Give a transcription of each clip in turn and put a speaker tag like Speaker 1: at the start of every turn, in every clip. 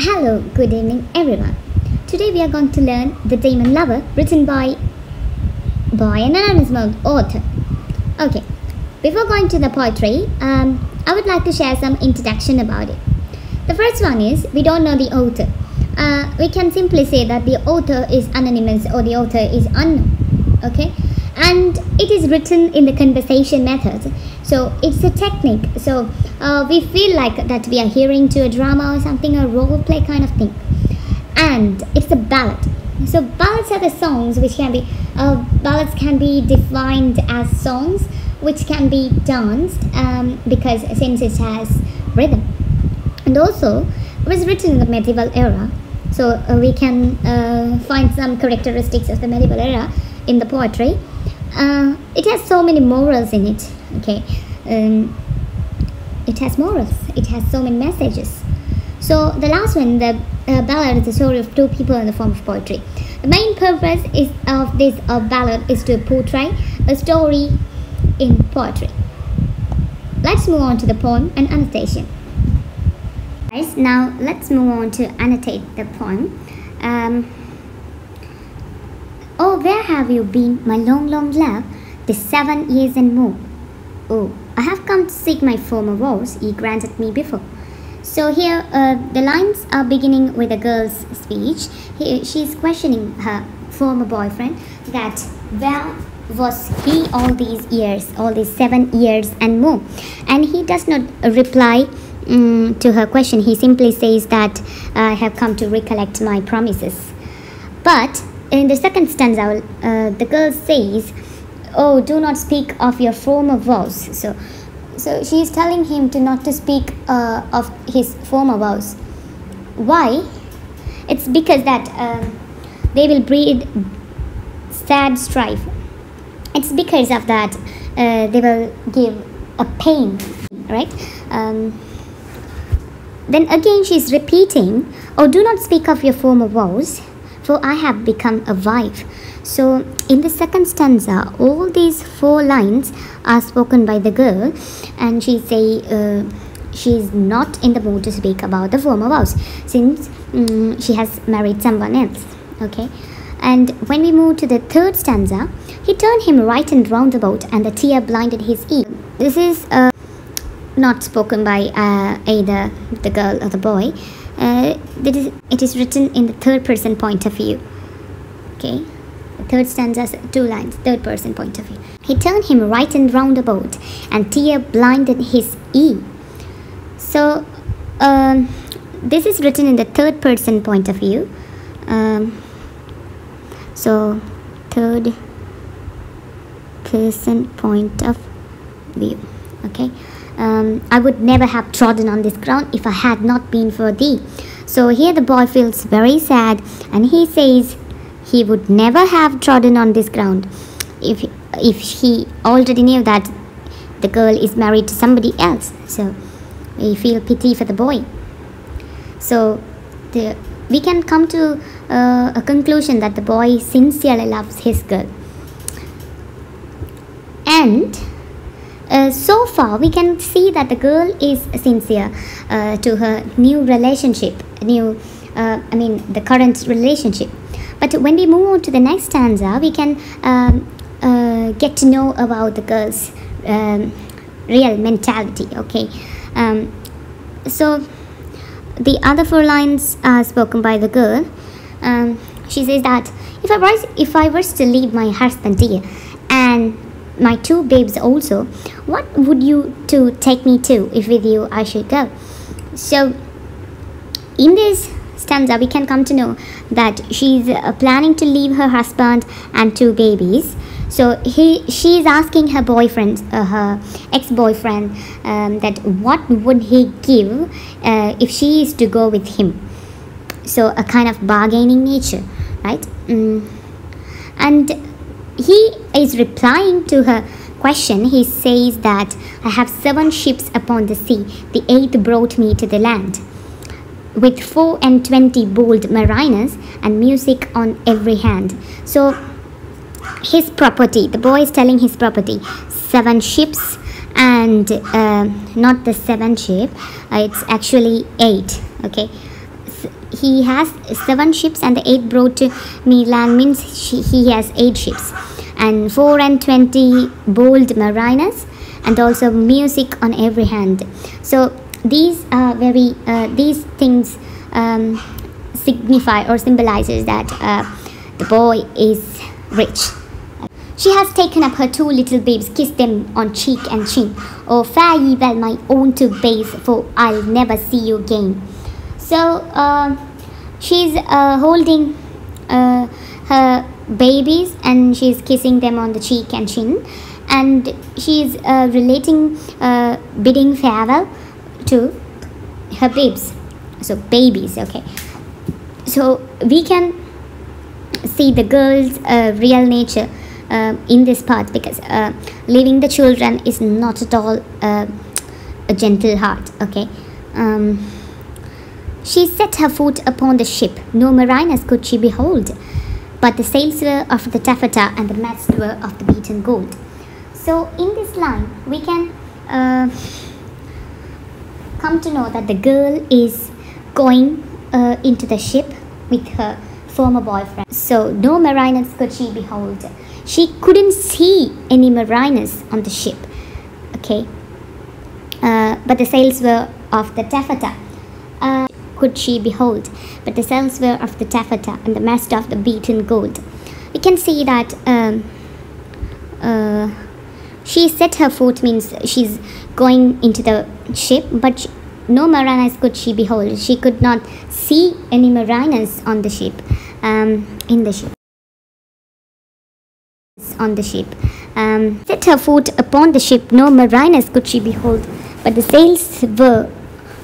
Speaker 1: Hello, good evening everyone. Today we are going to learn The Demon Lover written by an anonymous author. Okay, before going to the poetry, I would like to share some introduction about it. The first one is we don't know the author. We can simply say that the author is anonymous or the author is unknown. Okay, and it is written in the conversation method. So it's a technique. So we feel like that we are hearing to a drama or something, a role play kind of thing. And it's a ballad. So ballads are the songs which can be ballads can be defined as songs which can be danced because since it has rhythm. And also it was written in the medieval era. So we can find some characteristics of the medieval era in the poetry. It has so many morals in it. Okay, it has morals. It has so many messages. So the last one, the ballad, is the story of two people in the form of poetry. The main purpose of this ballad is to portray a story in poetry. Let's move on to the poem and annotation. Guys, now let's move on to annotate the poem. Oh, where have you been, my long, long love, this 7 years and more? Oh, I have come to seek my former vows ye granted me before. So here the lines are beginning with a girl's speech. She's questioning her former boyfriend that where was he all these years, all these 7 years and more. And he does not reply to her question. He simply says that I have come to recollect my promises. But in the second stanza, the girl says, oh, do not speak of your former vows. So she is telling him to not to speak of his former vows. Why? It's because that they will breed sad strife. It's because of that they will give a pain, right? Then again she's repeating, oh, do not speak of your former vows, for I have become a wife. So in the second stanza, all these 4 lines are spoken by the girl, and she say she's not in the mood to speak about the former vows since she has married someone else. Okay, and when we move to the third stanza, he turned him right and round about, and the tear blinded his ear. This is not spoken by either the girl or the boy. It is written in the third person point of view. Okay, the third stanza, 2 lines, third person point of view. He turned him right and round about, and tear blinded his ear. So this is written in the third person point of view. So third person point of view. Okay. I would never have trodden on this ground if I had not been for thee. So here the boy feels very sad, and he says he would never have trodden on this ground if he already knew that the girl is married to somebody else. So we feel pity for the boy. So we can come to a conclusion that the boy sincerely loves his girl. And so far we can see that the girl is sincere to her new relationship, the current relationship. But when we move on to the next stanza, we can get to know about the girl's real mentality. Okay, so the other 4 lines are spoken by the girl. She says that if I was to leave my husband dear and my 2 babes also, what would you two take me to if with you I should go? So in this stanza we can come to know that she's planning to leave her husband and 2 babies. So she is asking her boyfriend, her ex-boyfriend, that what would he give if she is to go with him. So a kind of bargaining nature, right? And he is replying to her question. He says that I have 7 ships upon the sea, the 8th brought me to the land, with 24 bold mariners and music on every hand. So his property, the boy is telling his property, 7 ships, and not the 7 ship, it's actually 8. Okay, he has 7 ships, and the 8 brought to me land means he has 8 ships, and 4 and 20 bold mariners, and also music on every hand. So these are very these things signify or symbolizes that the boy is rich. She has taken up her 2 little babes, kissed them on cheek and chin. Oh, fare ye well, my own 2 babes, for I'll never see you again. So she's holding her babies, and she's kissing them on the cheek and chin, and she's relating, bidding farewell to her babes. So babies, okay. So we can see the girl's real nature in this part, because leaving the children is not at all a gentle heart, okay. She set her foot upon the ship, no mariners could she behold, but the sails were of the taffeta, and the masts were of the beaten gold. So in this line we can come to know that the girl is going into the ship with her former boyfriend. So no mariners could she behold. She couldn't see any mariners on the ship, okay, but the sails were of the taffeta. Could she behold, but the sails were of the taffeta, and the mast of the beaten gold. We can see that she set her foot means she's going into the ship, but no mariners could she behold. She could not see any mariners on the ship, in the ship. On the ship, set her foot upon the ship, no mariners could she behold, but the sails were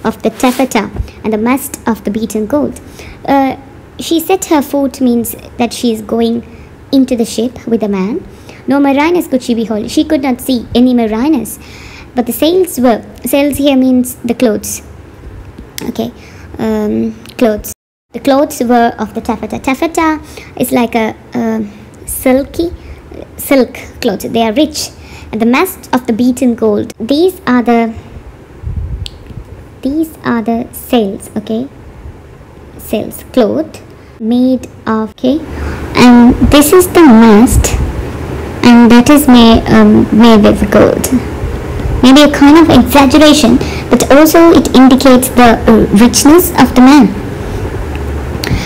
Speaker 1: of the taffeta, and the mast of the beaten gold. She set her foot means that she is going into the ship with a man. No mariners could she behold. She could not see any mariners, but the sails were. Sails here means the clothes. Okay, clothes. The clothes were of the taffeta. Taffeta is like a silk clothes. They are rich, and the mast of the beaten gold. These are the sails, okay, sails, cloth made of, okay, and this is the mast, and that is made with gold. Maybe a kind of exaggeration, but also it indicates the richness of the man.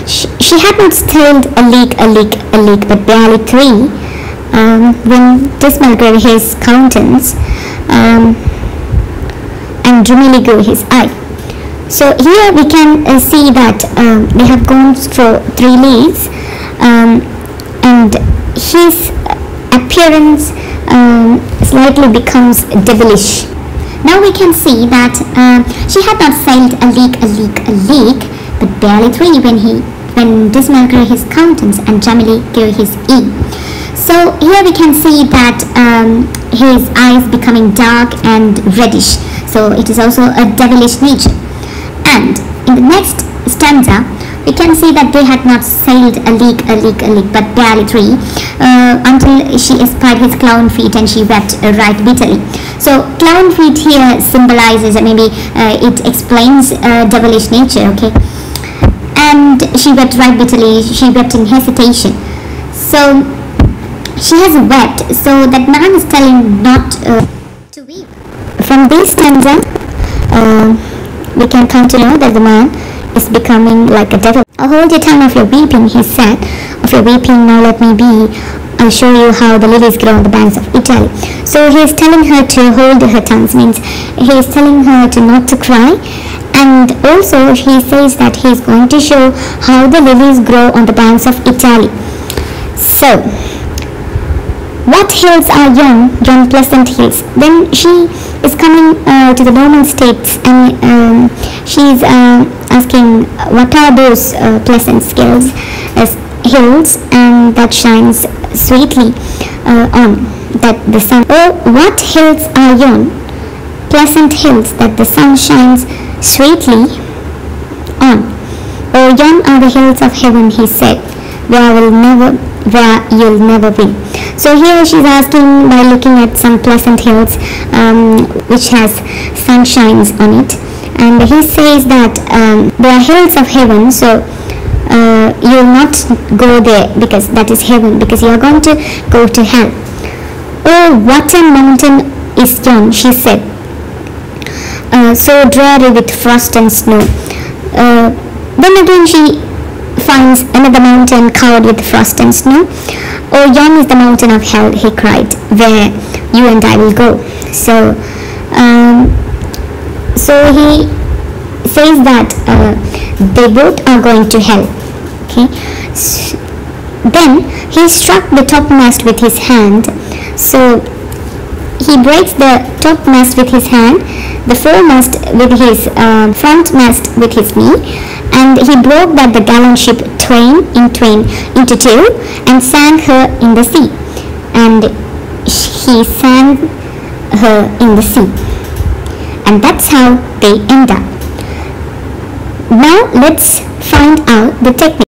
Speaker 1: She had not sailed a league, but barely 3, when Dismal his countenance, and dreamily grew his eye. So here we can see that they have gone for 3 leagues, and his appearance slightly becomes devilish. Now we can see that she had not sailed a league, but barely 3 when Dismal grew his countenance and Jamily grew his eye. So here we can see that his eyes becoming dark and reddish. So it is also a devilish nature. And in the next stanza, we can see that they had not sailed a league, but barely 3, until she espied his clown feet, and she wept right bitterly. So clown feet here symbolizes, maybe it explains devilish nature, okay. And she wept right bitterly. She wept in hesitation. So she has wept. So that man is telling not to weep. From this stanza, we can come to know that the man is becoming like a devil. Hold your tongue of your weeping, he said. Of your weeping, now let me be. I'll show you how the lilies grow on the banks of Italy. So he is telling her to hold her tongue, means he is telling her to not to cry. And also he says that he is going to show how the lilies grow on the banks of Italy. So, what hills are yon pleasant hills? Then she is coming to the normal states, and she is asking what are those pleasant hills and that shines sweetly on that the sun. Oh, what hills are yon pleasant hills that the sun shines sweetly on? Oh, yon are the hills of heaven, he said, where you'll never be. So here she's asking by looking at some pleasant hills which has sunshines on it, and he says that there are hills of heaven, so you will not go there because that is heaven, because you are going to go to hell. Oh, what a mountain is yon, she said, so dreary with frost and snow. Then again she finds another mountain covered with frost and snow. Oh, yon is the mountain of hell, he cried, where you and I will go. So he says that they both are going to hell. Okay. Then he struck the topmast with his hand. So he breaks the topmast with his hand, the foremast with his front mast with his knee, and he broke that the gallant ship twain into two, and sank her in the sea. And he sank her in the sea. And that's how they end up. Now let's find out the technique.